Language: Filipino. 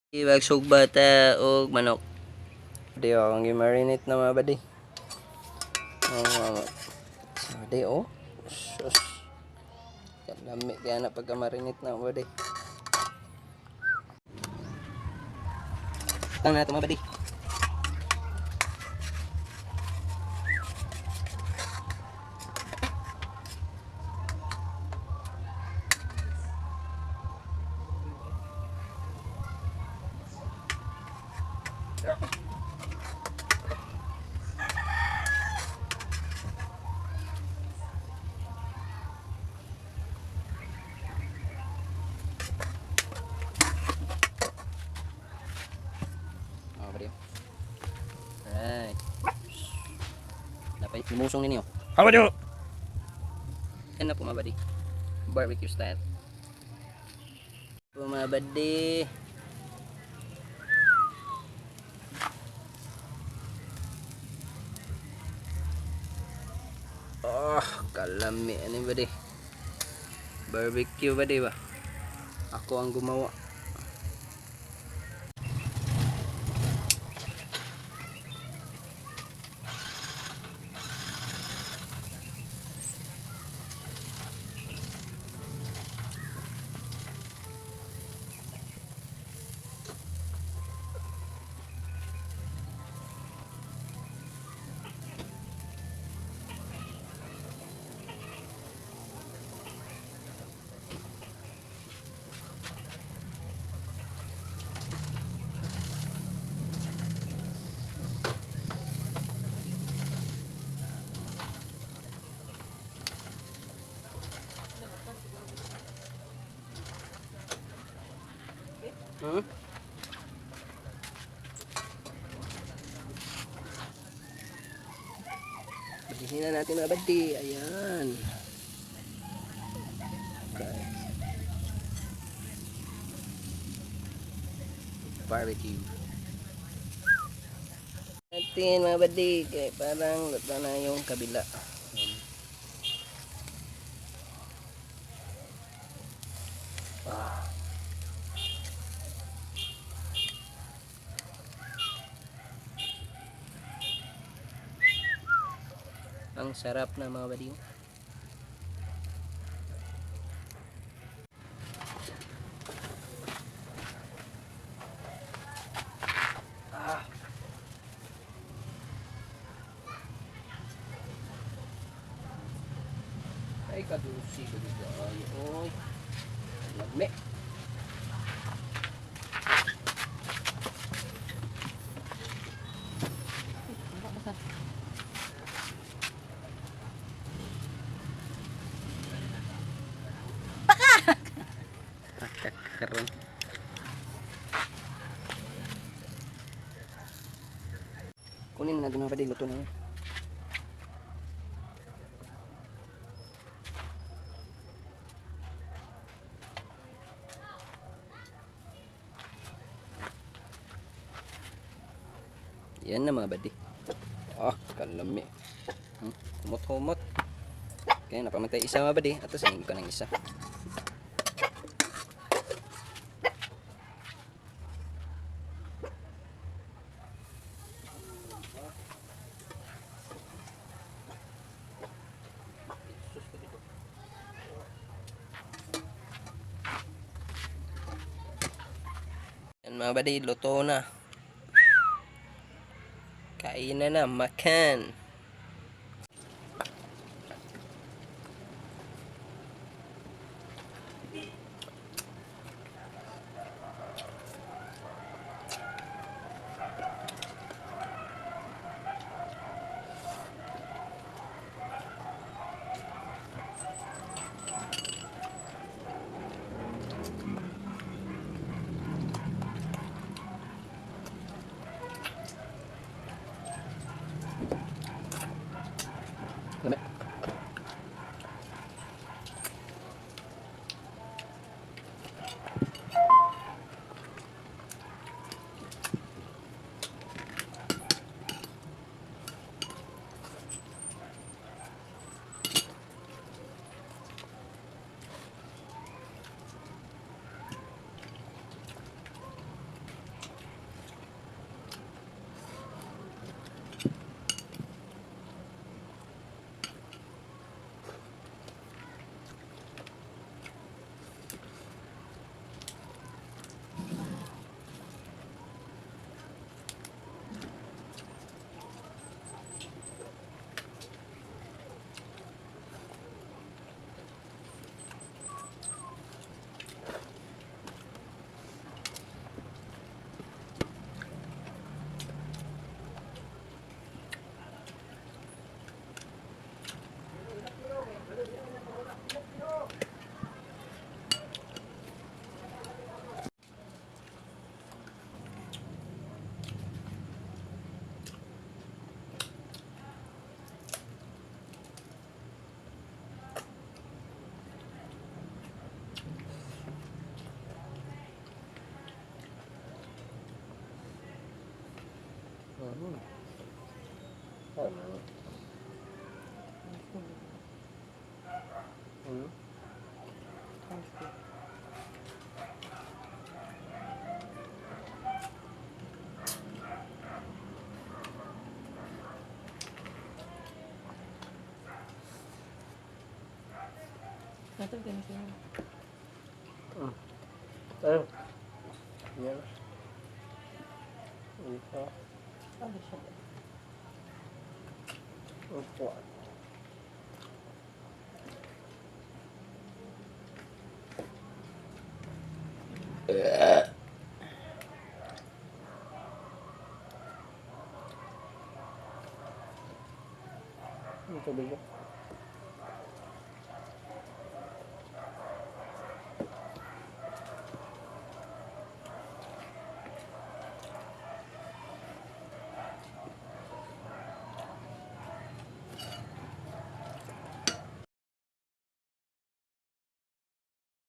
Iwagsog bata o manok. Di ako ang marinate na mga badi. Di oh. Sus. Lami kaya na pagka marinate na mga badi. Tang na ito mga badi. Alright. Dapat lumusong ninyo. How do? Yan na po mga badi. Barbecue style. Po mga badi. Oh, kalami. Ano ba di? Barbecue ba di ba? Ako ang gumawa. Badihin na natin mga badi. Ayan. Okay. Barbecue. Natin mga badi. Kaya parang luto na yung kabila. Ang sarap na mga badi. Ay kadusi ko dito. Ay, oy. Lagme. Karon. Kunin na natin mga badi. Luto na yun. Yan na mga badi. Kalami. Humot-humot. Kaya napamatay isa mga badi. At sayin ko ng isa. Yan mga badi. Luto na. Kainan na. Makan. Natag din siya. Ayun. Yan. Ito. Ano siya? Ito. Ito bigo.